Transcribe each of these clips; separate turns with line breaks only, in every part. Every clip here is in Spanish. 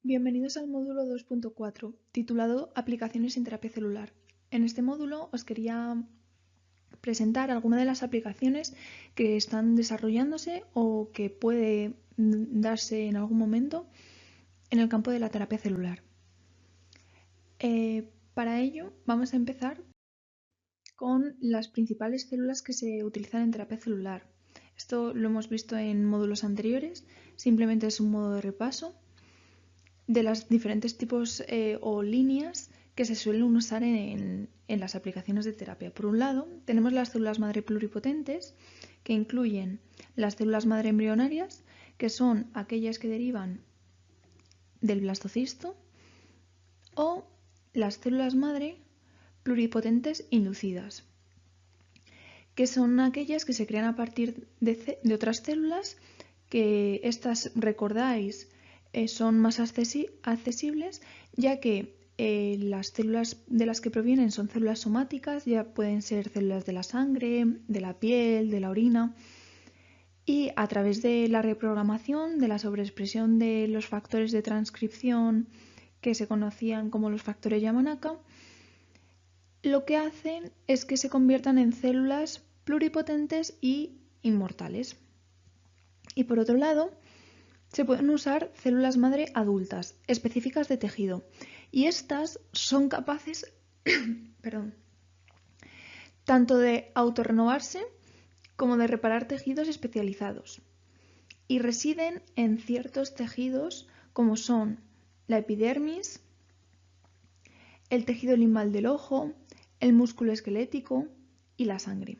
Bienvenidos al módulo 2.4, titulado Aplicaciones en terapia celular. En este módulo os quería presentar algunas de las aplicaciones que están desarrollándose o que puede darse en algún momento en el campo de la terapia celular. Para ello vamos a empezar con las principales células que se utilizan en terapia celular. Esto lo hemos visto en módulos anteriores, simplemente es un modo de repaso de los diferentes tipos o líneas que se suelen usar en las aplicaciones de terapia. Por un lado, tenemos las células madre pluripotentes, que incluyen las células madre embrionarias, que son aquellas que derivan del blastocisto, o las células madre pluripotentes inducidas, que son aquellas que se crean a partir de otras células, que estas, recordáis, son más accesibles, ya que las células de las que provienen son células somáticas, ya pueden ser células de la sangre, de la piel, de la orina, y a través de la reprogramación, de la sobreexpresión de los factores de transcripción que se conocían como los factores Yamanaka, lo que hacen es que se conviertan en células pluripotentes y inmortales. Y por otro lado, se pueden usar células madre adultas, específicas de tejido, y estas son capaces tanto de autorrenovarse como de reparar tejidos especializados, y residen en ciertos tejidos como son la epidermis, el tejido limbal del ojo, el músculo esquelético y la sangre.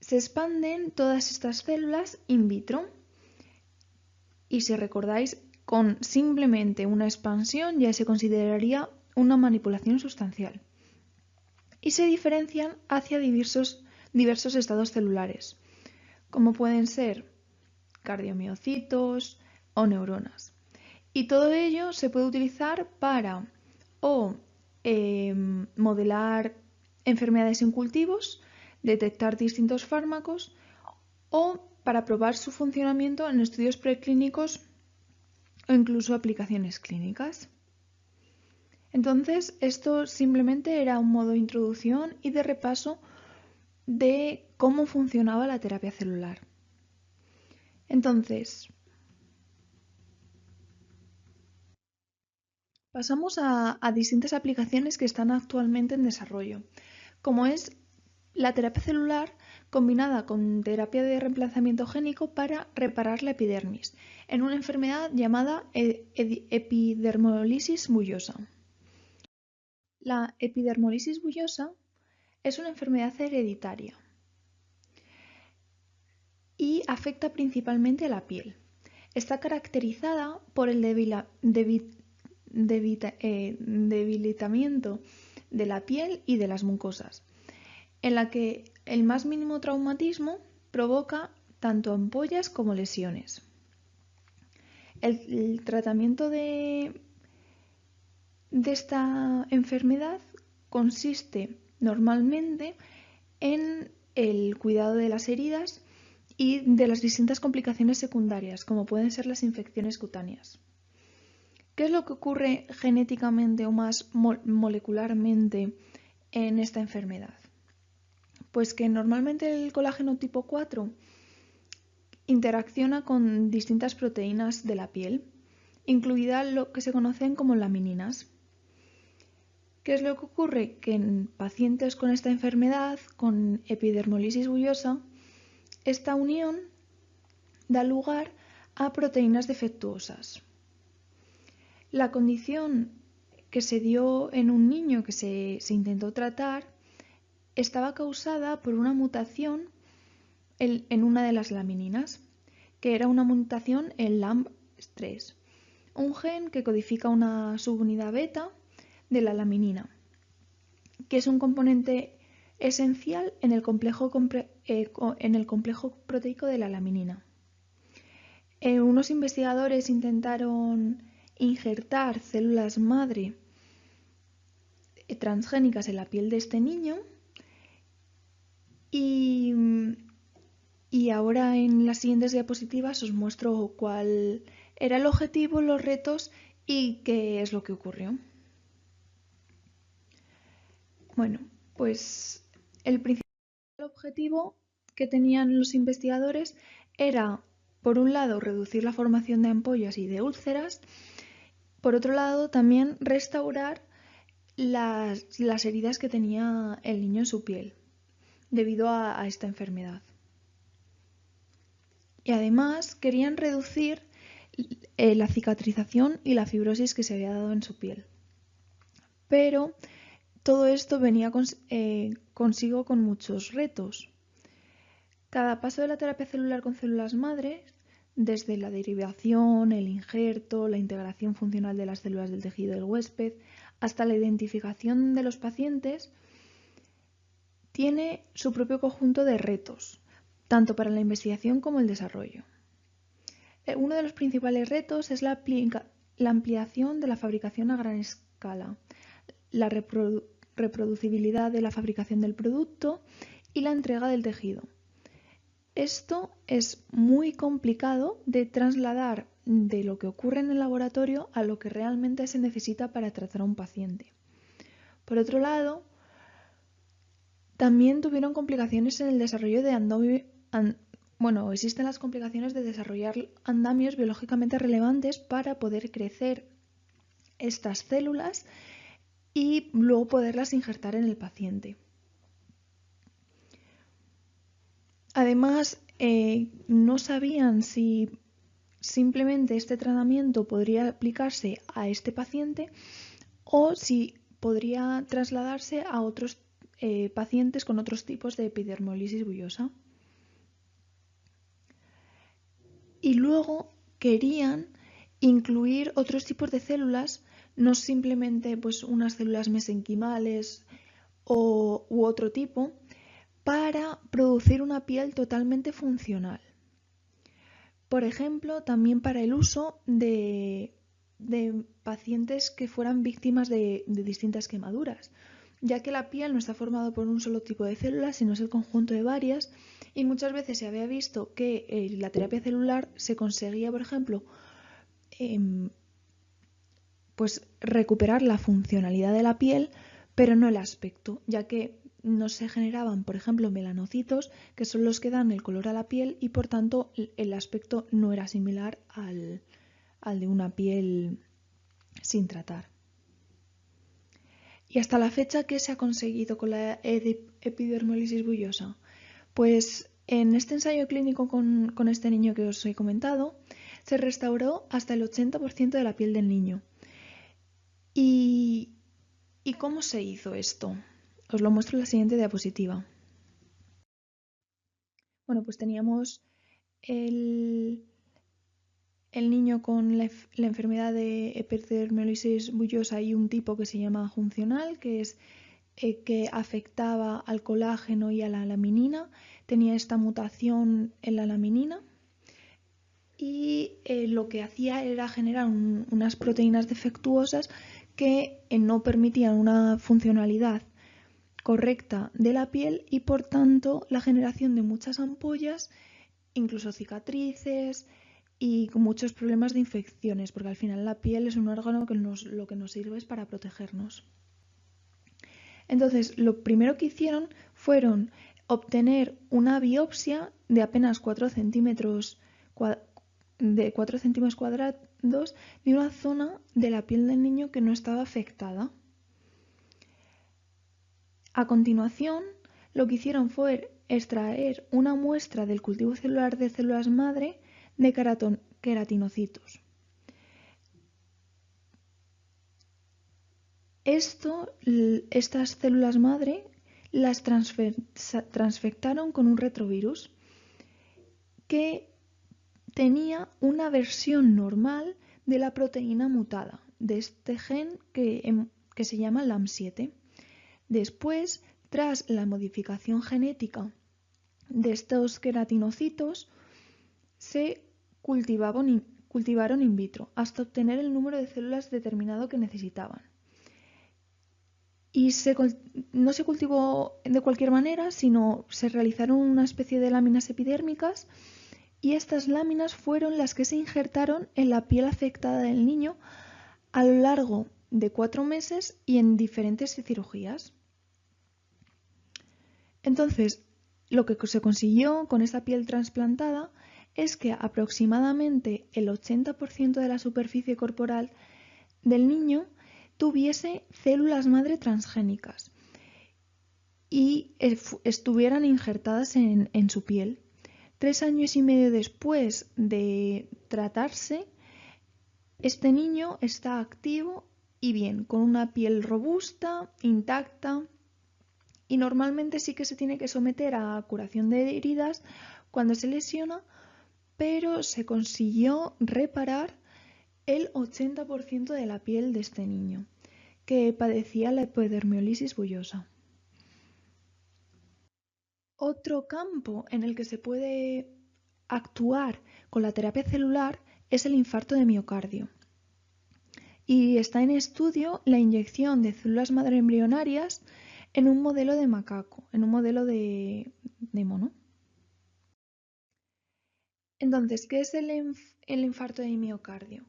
Se expanden todas estas células in vitro y, si recordáis, con simplemente una expansión ya se consideraría una manipulación sustancial. Y se diferencian hacia diversos estados celulares, como pueden ser cardiomiocitos o neuronas. Y todo ello se puede utilizar para modelar enfermedades en cultivos, detectar distintos fármacos o para probar su funcionamiento en estudios preclínicos o incluso aplicaciones clínicas. Entonces, esto simplemente era un modo de introducción y de repaso de cómo funcionaba la terapia celular. Entonces, pasamos a distintas aplicaciones que están actualmente en desarrollo, como es la terapia celular combinada con terapia de reemplazamiento génico para reparar la epidermis en una enfermedad llamada epidermolisis bullosa. La epidermolisis bullosa es una enfermedad hereditaria y afecta principalmente a la piel. Está caracterizada por el debilitamiento de la piel y de las mucosas, en la que el más mínimo traumatismo provoca tanto ampollas como lesiones. El tratamiento de esta enfermedad consiste normalmente en el cuidado de las heridas y de las distintas complicaciones secundarias, como pueden ser las infecciones cutáneas. ¿Qué es lo que ocurre genéticamente o más molecularmente en esta enfermedad? Pues que normalmente el colágeno tipo 4 interacciona con distintas proteínas de la piel, incluidas lo que se conocen como lamininas. ¿Qué es lo que ocurre? Que en pacientes con esta enfermedad, con epidermolisis bullosa, esta unión da lugar a proteínas defectuosas. La condición que se dio en un niño que se intentó tratar estaba causada por una mutación en una de las lamininas, que era una mutación en LAMP3, un gen que codifica una subunidad beta de la laminina, que es un componente esencial en el complejo proteico de la laminina. Unos investigadores intentaron injertar células madre transgénicas en la piel de este niño y Y ahora en las siguientes diapositivas os muestro cuál era el objetivo, los retos y qué es lo que ocurrió. Bueno, pues el principal objetivo que tenían los investigadores era, por un lado, reducir la formación de ampollas y de úlceras, por otro lado, también restaurar las heridas que tenía el niño en su piel debido a esta enfermedad. Y además querían reducir la cicatrización y la fibrosis que se había dado en su piel. Pero todo esto venía consigo con muchos retos. Cada paso de la terapia celular con células madres, desde la derivación, el injerto, la integración funcional de las células del tejido del huésped, hasta la identificación de los pacientes, tiene su propio conjunto de retos, tanto para la investigación como el desarrollo. Uno de los principales retos es la ampliación de la fabricación a gran escala, la reproducibilidad de la fabricación del producto y la entrega del tejido. Esto es muy complicado de trasladar de lo que ocurre en el laboratorio a lo que realmente se necesita para tratar a un paciente. Por otro lado, también tuvieron complicaciones en el desarrollo de existen las complicaciones de desarrollar andamios biológicamente relevantes para poder crecer estas células y luego poderlas injertar en el paciente. Además, no sabían si simplemente este tratamiento podría aplicarse a este paciente o si podría trasladarse a otros pacientes con otros tipos de epidermolisis bullosa. Y luego querían incluir otros tipos de células, no simplemente pues, unas células mesenquimales u otro tipo, para producir una piel totalmente funcional. Por ejemplo, también para el uso de pacientes que fueran víctimas de distintas quemaduras, ya que la piel no está formada por un solo tipo de células, sino es el conjunto de varias, y muchas veces se había visto que la terapia celular se conseguía, por ejemplo, pues recuperar la funcionalidad de la piel, pero no el aspecto, ya que no se generaban, por ejemplo, melanocitos, que son los que dan el color a la piel y por tanto el aspecto no era similar al de una piel sin tratar. Y hasta la fecha, ¿qué se ha conseguido con la epidermolisis bullosa? Pues en este ensayo clínico con este niño que os he comentado, se restauró hasta el 80% de la piel del niño. ¿Y cómo se hizo esto? Os lo muestro en la siguiente diapositiva. Bueno, pues teníamos el niño con la enfermedad de epidermolisis bullosa y un tipo que se llama funcional, que es que afectaba al colágeno y a la laminina. Tenía esta mutación en la laminina y lo que hacía era generar unas proteínas defectuosas que no permitían una funcionalidad correcta de la piel y por tanto la generación de muchas ampollas, incluso cicatrices y con muchos problemas de infecciones, porque al final la piel es un órgano que lo que nos sirve es para protegernos. Entonces, lo primero que hicieron fueron obtener una biopsia de apenas 4 centímetros cuadrados de una zona de la piel del niño que no estaba afectada. A continuación, lo que hicieron fue extraer una muestra del cultivo celular de células madre de queratinocitos. Estas células madre las transfectaron con un retrovirus que tenía una versión normal de la proteína mutada de este gen que se llama LAM7. Después, tras la modificación genética de estos queratinocitos, se cultivaron in vitro hasta obtener el número de células determinado que necesitaban. y no se cultivó de cualquier manera, sino se realizaron una especie de láminas epidérmicas y estas láminas fueron las que se injertaron en la piel afectada del niño a lo largo de 4 meses y en diferentes cirugías. Entonces, lo que se consiguió con esta piel trasplantada es que aproximadamente el 80% de la superficie corporal del niño tuviese células madre transgénicas y estuvieran injertadas en su piel. 3 años y medio después de tratarse, este niño está activo y bien, con una piel robusta, intacta, y normalmente sí que se tiene que someter a curación de heridas cuando se lesiona, pero se consiguió reparar el 80% de la piel de este niño, que padecía la epidermolisis bullosa. Otro campo en el que se puede actuar con la terapia celular es el infarto de miocardio. Y está en estudio la inyección de células madre embrionarias en un modelo de macaco, en un modelo de mono. Entonces, ¿qué es el infarto de miocardio?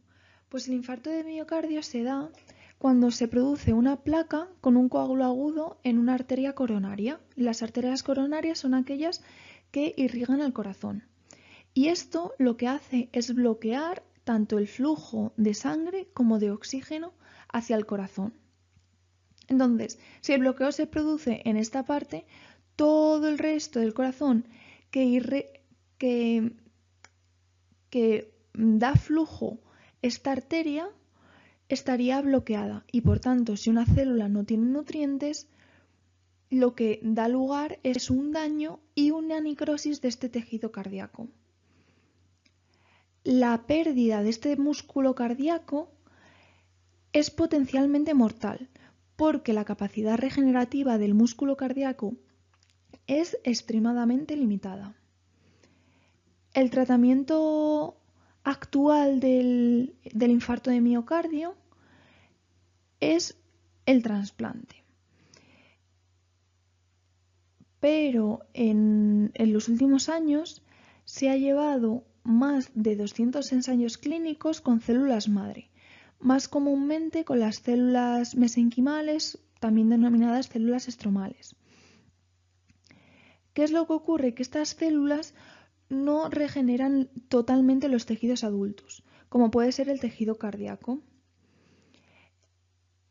Pues el infarto de miocardio se da cuando se produce una placa con un coágulo agudo en una arteria coronaria. Las arterias coronarias son aquellas que irrigan al corazón. Y esto lo que hace es bloquear tanto el flujo de sangre como de oxígeno hacia el corazón. Entonces, si el bloqueo se produce en esta parte, todo el resto del corazón que da flujo esta arteria estaría bloqueada y por tanto si una célula no tiene nutrientes lo que da lugar es un daño y una necrosis de este tejido cardíaco. La pérdida de este músculo cardíaco es potencialmente mortal porque la capacidad regenerativa del músculo cardíaco es extremadamente limitada. El tratamiento actual del infarto de miocardio es el trasplante. Pero en los últimos años se ha llevado más de 200 ensayos clínicos con células madre, más comúnmente con las células mesenquimales, también denominadas células estromales. ¿Qué es lo que ocurre? Que estas células no regeneran totalmente los tejidos adultos, como puede ser el tejido cardíaco.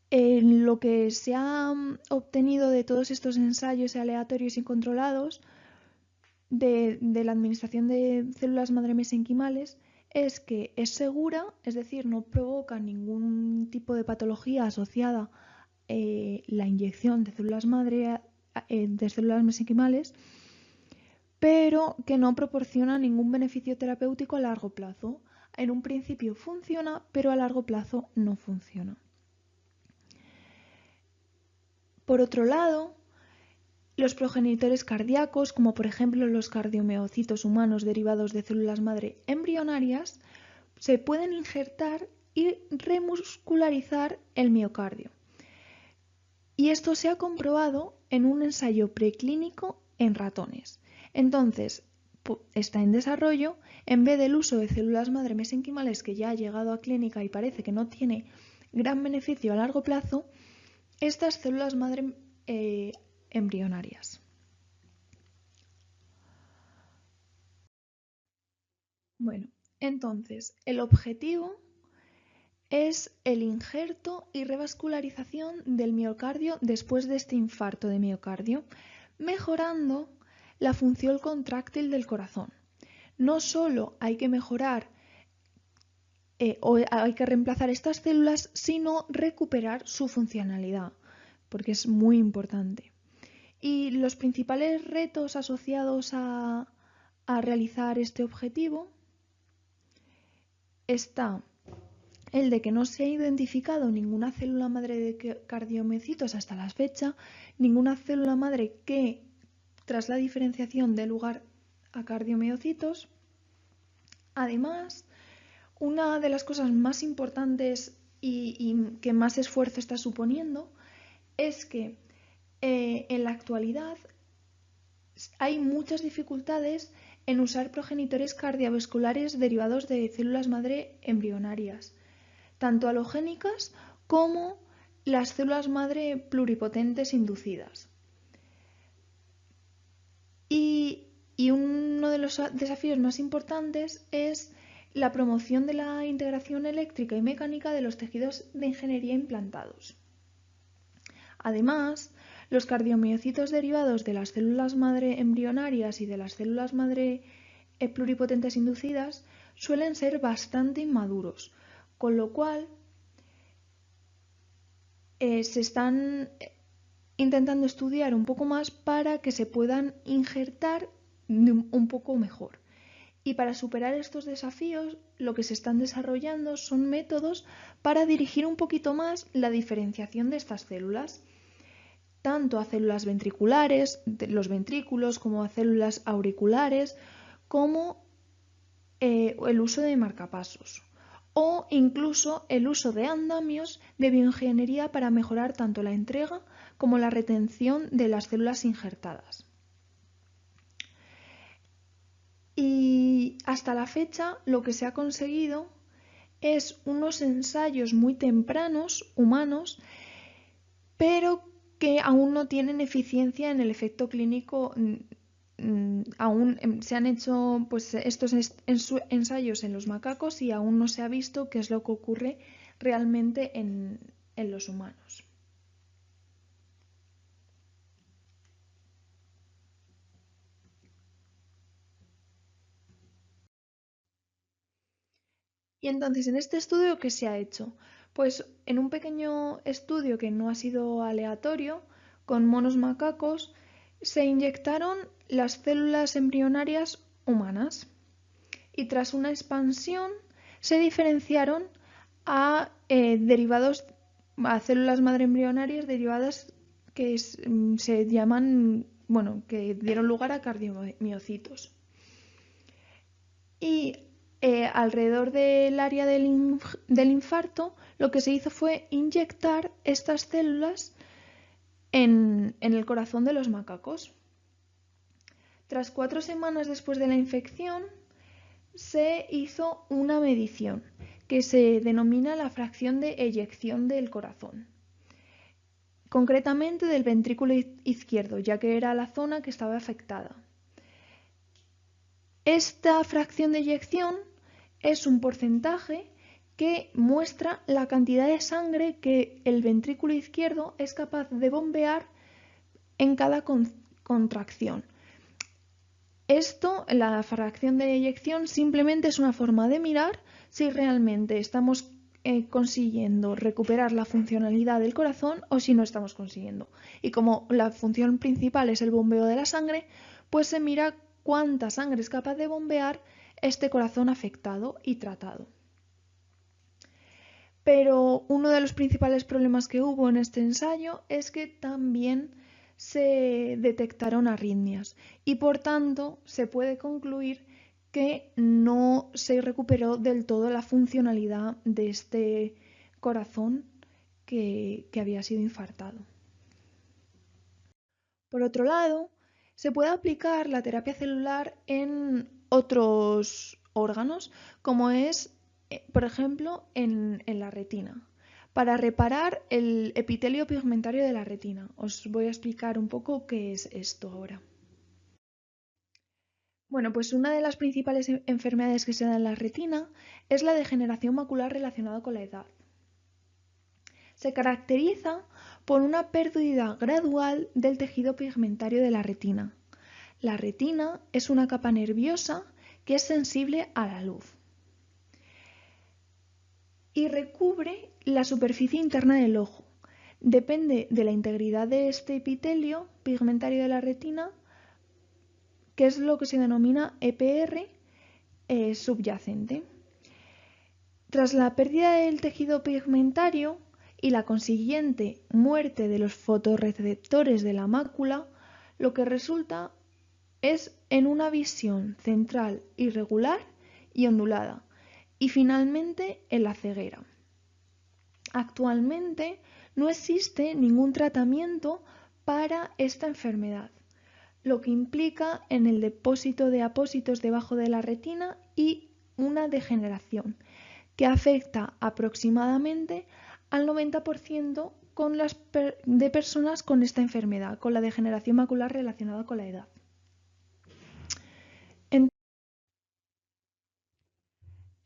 Lo que se ha obtenido de todos estos ensayos aleatorios y controlados de la administración de células madre mesenquimales es que es segura, es decir, no provoca ningún tipo de patología asociada la inyección de células madre de células mesenquimales, pero que no proporciona ningún beneficio terapéutico a largo plazo. En un principio funciona, pero a largo plazo no funciona. Por otro lado, los progenitores cardíacos, como por ejemplo los cardiomiocitos humanos derivados de células madre embrionarias, se pueden injertar y remuscularizar el miocardio. Y esto se ha comprobado en un ensayo preclínico en ratones. Entonces, está en desarrollo, en vez del uso de células madre mesenquimales que ya ha llegado a clínica y parece que no tiene gran beneficio a largo plazo, estas células madre embrionarias. Bueno, entonces el objetivo es el injerto y revascularización del miocardio después de este infarto de miocardio, mejorando la función contráctil del corazón. No solo hay que mejorar o hay que reemplazar estas células, sino recuperar su funcionalidad, porque es muy importante. Y los principales retos asociados a realizar este objetivo está el de que no se ha identificado ninguna célula madre de cardiomiocitos hasta la fecha, ninguna célula madre que, tras la diferenciación, dé lugar a cardiomiocitos. Además, una de las cosas más importantes y que más esfuerzo está suponiendo es que en la actualidad hay muchas dificultades en usar progenitores cardiovasculares derivados de células madre embrionarias, tanto halogénicas como las células madre pluripotentes inducidas. Y uno de los desafíos más importantes es la promoción de la integración eléctrica y mecánica de los tejidos de ingeniería implantados. Además, los cardiomiocitos derivados de las células madre embrionarias y de las células madre pluripotentes inducidas suelen ser bastante inmaduros, con lo cual se están intentando estudiar un poco más para que se puedan injertar un poco mejor. Y para superar estos desafíos, lo que se están desarrollando son métodos para dirigir un poquito más la diferenciación de estas células, tanto a células ventriculares, los ventrículos, como a células auriculares, como el uso de marcapasos o incluso el uso de andamios de bioingeniería para mejorar tanto la entrega como la retención de las células injertadas. Y hasta la fecha lo que se ha conseguido es unos ensayos muy tempranos humanos, pero que aún no tienen eficiencia en el efecto clínico. Aún se han hecho pues, estos ensayos en los macacos y aún no se ha visto qué es lo que ocurre realmente en los humanos. Y entonces, en este estudio, ¿qué se ha hecho? Pues en un pequeño estudio que no ha sido aleatorio, con monos macacos, se inyectaron las células embrionarias humanas y tras una expansión se diferenciaron a derivados, a células madre embrionarias derivadas que se llaman, bueno, que dieron lugar a cardiomiocitos. Y alrededor del área del infarto, lo que se hizo fue inyectar estas células en el corazón de los macacos. Tras 4 semanas después de la infección, se hizo una medición que se denomina la fracción de eyección del corazón, concretamente del ventrículo izquierdo, ya que era la zona que estaba afectada. Esta fracción de eyección es un porcentaje que muestra la cantidad de sangre que el ventrículo izquierdo es capaz de bombear en cada contracción. Esto, la fracción de eyección, simplemente es una forma de mirar si realmente estamos consiguiendo recuperar la funcionalidad del corazón o si no estamos consiguiendo. Y como la función principal es el bombeo de la sangre, pues se mira cuánta sangre es capaz de bombear este corazón afectado y tratado. Pero uno de los principales problemas que hubo en este ensayo es que también se detectaron arritmias y por tanto se puede concluir que no se recuperó del todo la funcionalidad de este corazón que había sido infartado. Por otro lado, se puede aplicar la terapia celular en otros órganos, como es, por ejemplo, en la retina, para reparar el epitelio pigmentario de la retina. Os voy a explicar un poco qué es esto ahora. Bueno, pues una de las principales enfermedades que se da en la retina es la degeneración macular relacionada con la edad. Se caracteriza por una pérdida gradual del tejido pigmentario de la retina. La retina es una capa nerviosa que es sensible a la luz y recubre la superficie interna del ojo. Depende de la integridad de este epitelio pigmentario de la retina, que es lo que se denomina EPR subyacente. Tras la pérdida del tejido pigmentario y la consiguiente muerte de los fotorreceptores de la mácula, lo que resulta es en una visión central irregular y ondulada, y finalmente en la ceguera. Actualmente, no existe ningún tratamiento para esta enfermedad, lo que implica en el depósito de apósitos debajo de la retina y una degeneración que afecta aproximadamente al 90% de personas con esta enfermedad, con la degeneración macular relacionada con la edad.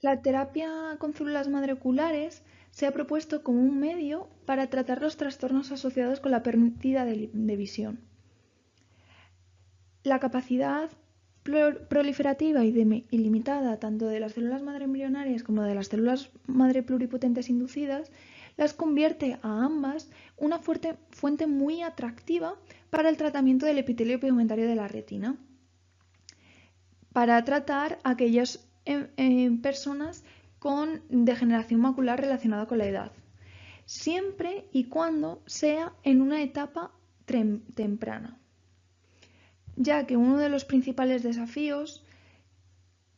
La terapia con células madre oculares se ha propuesto como un medio para tratar los trastornos asociados con la pérdida de visión. La capacidad proliferativa y ilimitada tanto de las células madre embrionarias como de las células madre pluripotentes inducidas las convierte a ambas una fuente muy atractiva para el tratamiento del epitelio pigmentario de la retina, para tratar a aquellas personas con degeneración macular relacionada con la edad, siempre y cuando sea en una etapa temprana, ya que uno de los principales desafíos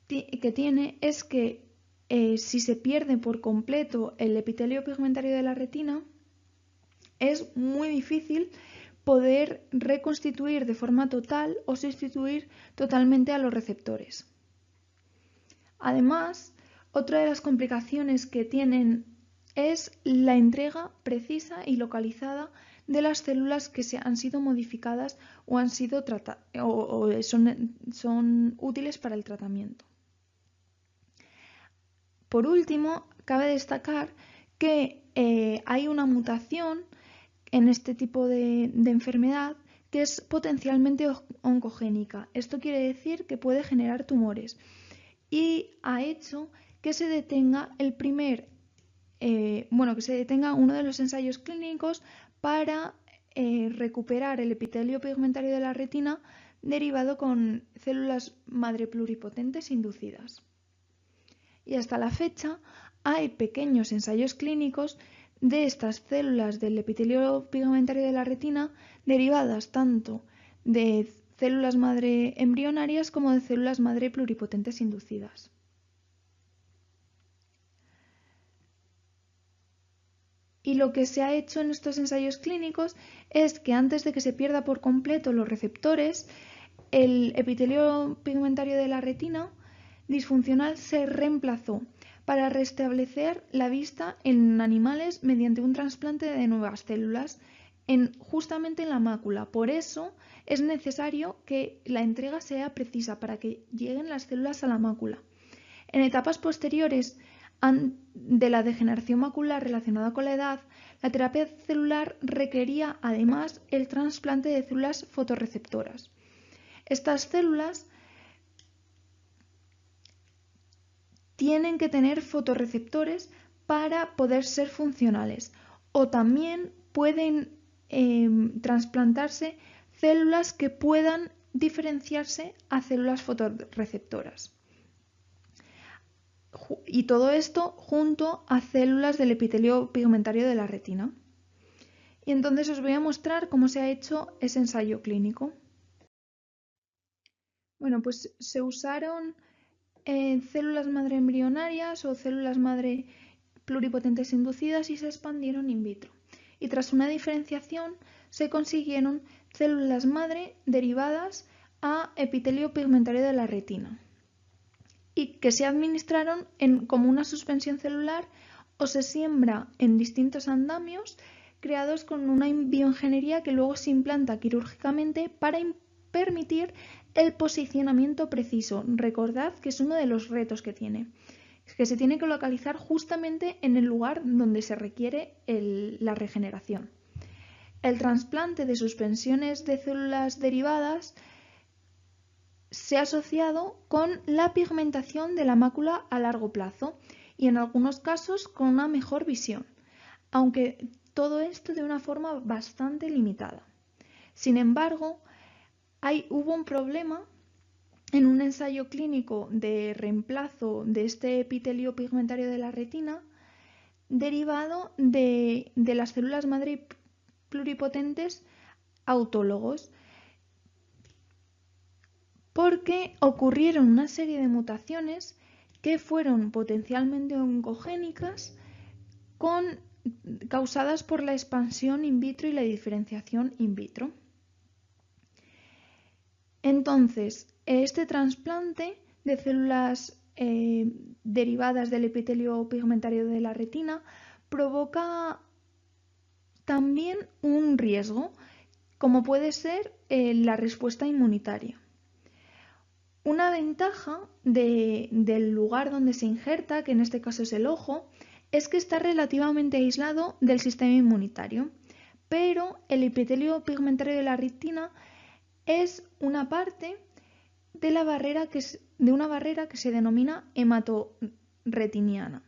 que tiene es que si se pierde por completo el epitelio pigmentario de la retina, es muy difícil poder reconstituir de forma total o sustituir totalmente a los receptores. Además, otra de las complicaciones que tienen es la entrega precisa y localizada de las células que han sido modificadas o han sido son útiles para el tratamiento. Por último, cabe destacar que hay una mutación en este tipo de enfermedad que es potencialmente oncogénica. Esto quiere decir que puede generar tumores y ha hecho que se detenga uno de los ensayos clínicos para recuperar el epitelio pigmentario de la retina derivado con células madre pluripotentes inducidas. Y hasta la fecha hay pequeños ensayos clínicos de estas células del epitelio pigmentario de la retina derivadas tanto de células madre embrionarias como de células madre pluripotentes inducidas. Y lo que se ha hecho en estos ensayos clínicos es que antes de que se pierda por completo los receptores, el epitelio pigmentario de la retina disfuncional se reemplazó para restablecer la vista en animales mediante un trasplante de nuevas células justamente en la mácula. Por eso es necesario que la entrega sea precisa para que lleguen las células a la mácula. En etapas posteriores de la degeneración macular relacionada con la edad, la terapia celular requería además el trasplante de células fotorreceptoras. Estas células tienen que tener fotorreceptores para poder ser funcionales, o también pueden trasplantarse células que puedan diferenciarse a células fotorreceptoras. Y todo esto junto a células del epitelio pigmentario de la retina. Y entonces os voy a mostrar cómo se ha hecho ese ensayo clínico. Bueno, pues se usaron células madre embrionarias o células madre pluripotentes inducidas y se expandieron in vitro. Y tras una diferenciación se consiguieron células madre derivadas a epitelio pigmentario de la retina y que se administraron como una suspensión celular o se siembra en distintos andamios creados con una bioingeniería que luego se implanta quirúrgicamente para permitir el posicionamiento preciso. Recordad que es uno de los retos que tiene, que se tiene que localizar justamente en el lugar donde se requiere la regeneración. El trasplante de suspensiones de células derivadas se ha asociado con la pigmentación de la mácula a largo plazo y en algunos casos con una mejor visión, aunque todo esto de una forma bastante limitada. Sin embargo, hubo un problema en un ensayo clínico de reemplazo de este epitelio pigmentario de la retina derivado de las células madre pluripotentes autólogos, porque ocurrieron una serie de mutaciones que fueron potencialmente oncogénicas con causadas por la expansión in vitro y la diferenciación in vitro. Entonces, este trasplante de células derivadas del epitelio pigmentario de la retina provoca también un riesgo, como puede ser la respuesta inmunitaria. Una ventaja del lugar donde se injerta, que en este caso es el ojo, es que está relativamente aislado del sistema inmunitario, pero el epitelio pigmentario de la retina es una parte de una barrera que se denomina hematorretiniana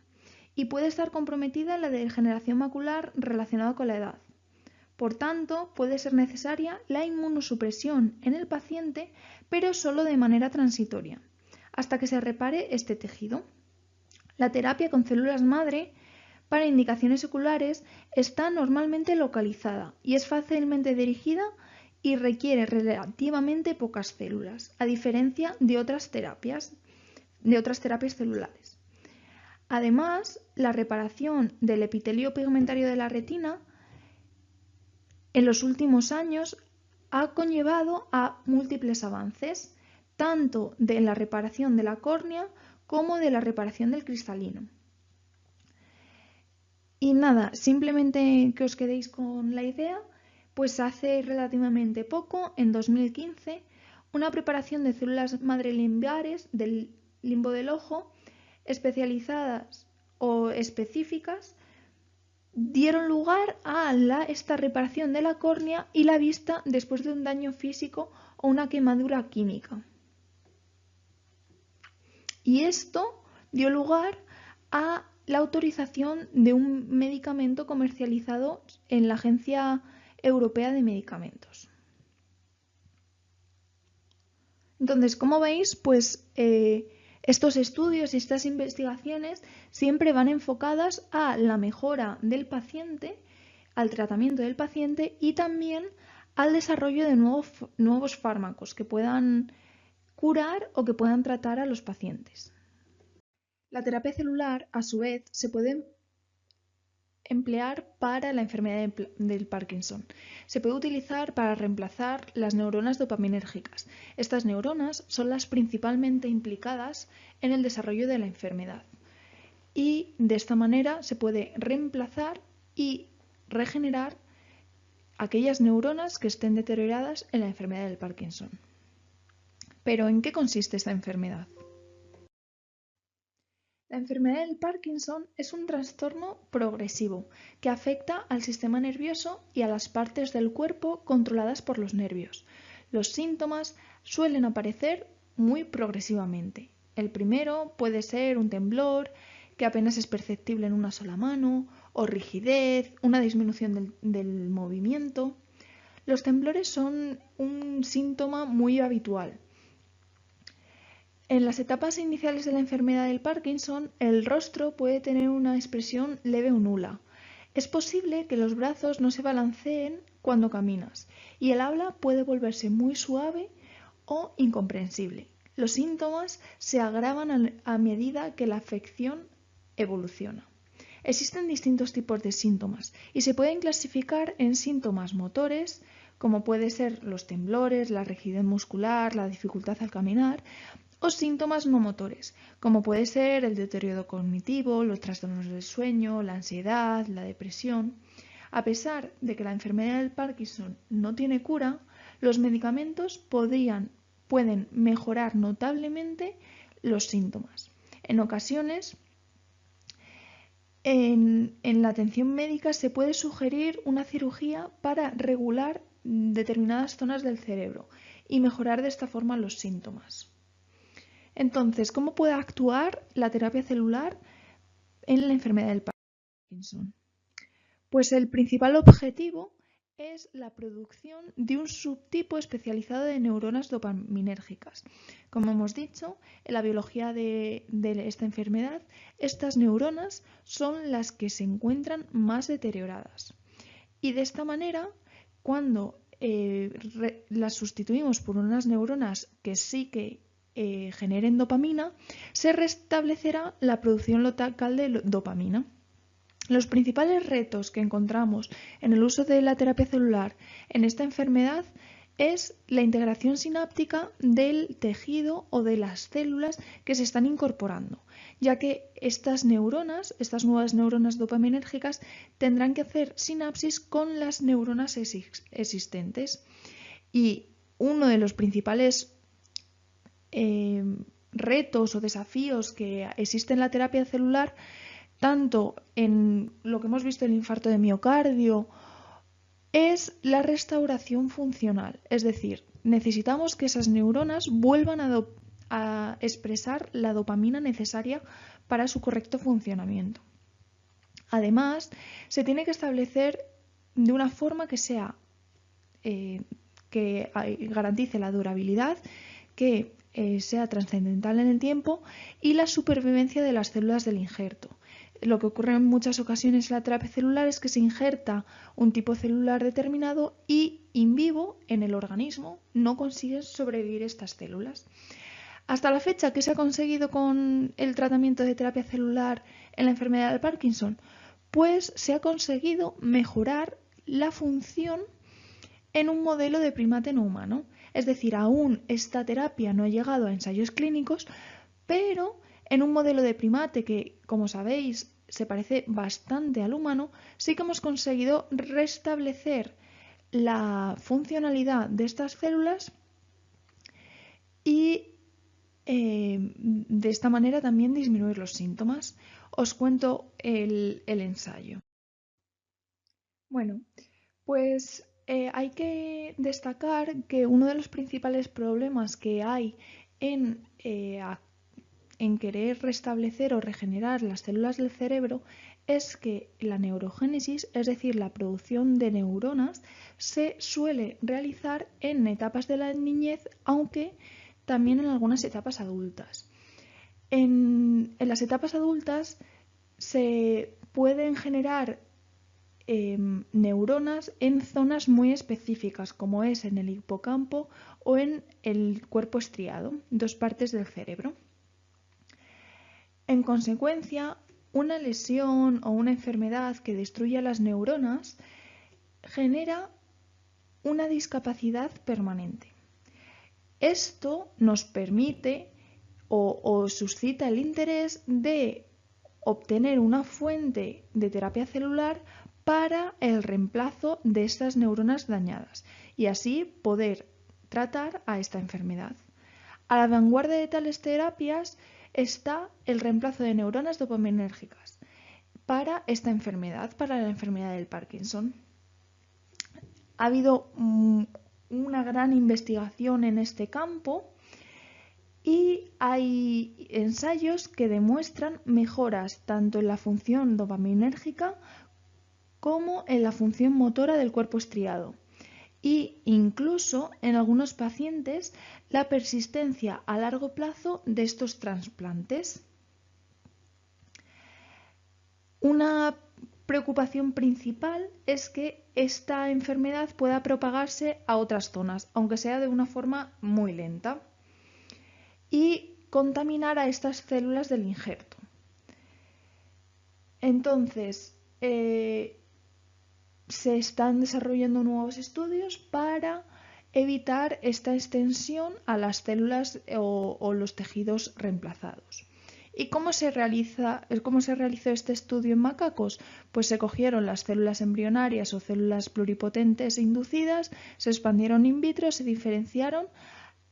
y puede estar comprometida en la degeneración macular relacionada con la edad. Por tanto, puede ser necesaria la inmunosupresión en el paciente, pero solo de manera transitoria, hasta que se repare este tejido. La terapia con células madre para indicaciones oculares está normalmente localizada y es fácilmente dirigida y requiere relativamente pocas células, a diferencia de otras terapias celulares. Además, la reparación del epitelio pigmentario de la retina en los últimos años ha conllevado a múltiples avances, tanto de la reparación de la córnea como de la reparación del cristalino. Y nada, simplemente que os quedéis con la idea, pues hace relativamente poco, en 2015, una preparación de células madre limbares del limbo del ojo, especializadas o específicas, dieron lugar a esta reparación de la córnea y la vista después de un daño físico o una quemadura química. Y esto dio lugar a la autorización de un medicamento comercializado en la Agencia Europea de Medicamentos. Entonces, como veis, pues estos estudios y estas investigaciones siempre van enfocadas a la mejora del paciente, al tratamiento del paciente y también al desarrollo de nuevos fármacos que puedan curar o que puedan tratar a los pacientes. La terapia celular, a su vez, se puede emplear para la enfermedad del Parkinson. Se puede utilizar para reemplazar las neuronas dopaminérgicas. Estas neuronas son las principalmente implicadas en el desarrollo de la enfermedad. Y de esta manera se puede reemplazar y regenerar aquellas neuronas que estén deterioradas en la enfermedad del Parkinson. Pero ¿en qué consiste esta enfermedad? La enfermedad del Parkinson es un trastorno progresivo que afecta al sistema nervioso y a las partes del cuerpo controladas por los nervios. Los síntomas suelen aparecer muy progresivamente. El primero puede ser un temblor que apenas es perceptible en una sola mano, o rigidez, una disminución del movimiento. Los temblores son un síntoma muy habitual. En las etapas iniciales de la enfermedad del Parkinson, el rostro puede tener una expresión leve o nula. Es posible que los brazos no se balanceen cuando caminas y el habla puede volverse muy suave o incomprensible. Los síntomas se agravan a medida que la afección evoluciona. Existen distintos tipos de síntomas y se pueden clasificar en síntomas motores, como puede ser los temblores, la rigidez muscular, la dificultad al caminar, o síntomas no motores, como puede ser el deterioro cognitivo, los trastornos del sueño, la ansiedad, la depresión. A pesar de que la enfermedad del Parkinson no tiene cura, los medicamentos pueden mejorar notablemente los síntomas. En ocasiones, en la atención médica se puede sugerir una cirugía para regular determinadas zonas del cerebro y mejorar de esta forma los síntomas. Entonces, ¿cómo puede actuar la terapia celular en la enfermedad del Parkinson? Pues el principal objetivo es la producción de un subtipo especializado de neuronas dopaminérgicas. Como hemos dicho, en la biología de esta enfermedad, estas neuronas son las que se encuentran más deterioradas. Y de esta manera, cuando las sustituimos por unas neuronas que sí que generen dopamina, se restablecerá la producción local de dopamina. Los principales retos que encontramos en el uso de la terapia celular en esta enfermedad es la integración sináptica del tejido o de las células que se están incorporando, ya que estas neuronas, estas nuevas neuronas dopaminérgicas, tendrán que hacer sinapsis con las neuronas existentes. Y uno de los principales retos o desafíos que existen en la terapia celular, tanto en lo que hemos visto en el infarto de miocardio, es la restauración funcional. Es decir, necesitamos que esas neuronas vuelvan a expresar la dopamina necesaria para su correcto funcionamiento. Además, se tiene que establecer de una forma que sea que garantice la durabilidad, que sea trascendental en el tiempo y la supervivencia de las células del injerto. Lo que ocurre en muchas ocasiones en la terapia celular es que se injerta un tipo celular determinado y in vivo en el organismo no consiguen sobrevivir estas células. Hasta la fecha, ¿qué se ha conseguido con el tratamiento de terapia celular en la enfermedad de Parkinson? Pues se ha conseguido mejorar la función en un modelo de primate no humano. Es decir, aún esta terapia no ha llegado a ensayos clínicos, pero en un modelo de primate que, como sabéis, se parece bastante al humano, sí que hemos conseguido restablecer la funcionalidad de estas células y de esta manera también disminuir los síntomas. Os cuento el ensayo. Bueno, pues hay que destacar que uno de los principales problemas que hay en querer restablecer o regenerar las células del cerebro es que la neurogénesis, es decir, la producción de neuronas, se suele realizar en etapas de la niñez, aunque también en algunas etapas adultas. En las etapas adultas se pueden generar neuronas en zonas muy específicas, como es en el hipocampo o en el cuerpo estriado, dos partes del cerebro. En consecuencia, una lesión o una enfermedad que destruya las neuronas genera una discapacidad permanente. Esto nos permite o suscita el interés de obtener una fuente de terapia celular para el reemplazo de estas neuronas dañadas y así poder tratar a esta enfermedad. A la vanguardia de tales terapias está el reemplazo de neuronas dopaminérgicas para esta enfermedad, para la enfermedad del Parkinson. Ha habido una gran investigación en este campo y hay ensayos que demuestran mejoras tanto en la función dopaminérgica como en la función motora del cuerpo estriado. Y incluso en algunos pacientes la persistencia a largo plazo de estos trasplantes. Una preocupación principal es que esta enfermedad pueda propagarse a otras zonas, aunque sea de una forma muy lenta, y contaminar a estas células del injerto. Entonces, se están desarrollando nuevos estudios para evitar esta extensión a las células o los tejidos reemplazados. ¿Y cómo se realizó este estudio en macacos? Pues se cogieron las células embrionarias o células pluripotentes inducidas, se expandieron in vitro, se diferenciaron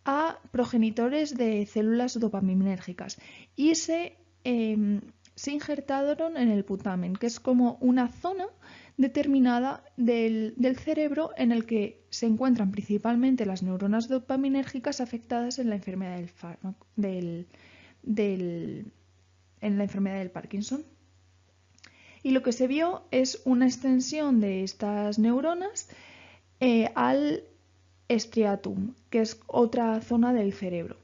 a progenitores de células dopaminérgicas y se injertaron en el putamen, que es como una zona determinada del cerebro en el que se encuentran principalmente las neuronas dopaminérgicas afectadas en la enfermedad en la enfermedad del Parkinson. Y lo que se vio es una extensión de estas neuronas al striatum, que es otra zona del cerebro.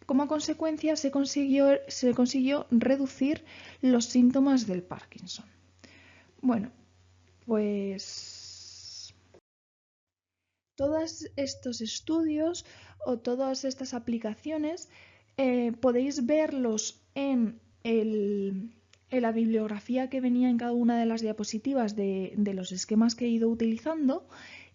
Como consecuencia se consiguió reducir los síntomas del Parkinson. Bueno, pues todos estos estudios o todas estas aplicaciones podéis verlos en la bibliografía que venía en cada una de las diapositivas de los esquemas que he ido utilizando,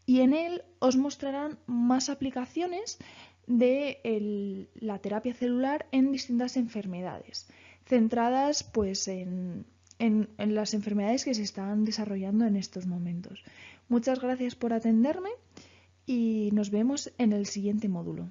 y en él os mostrarán más aplicaciones de la terapia celular en distintas enfermedades, centradas pues en las enfermedades que se están desarrollando en estos momentos. Muchas gracias por atenderme y nos vemos en el siguiente módulo.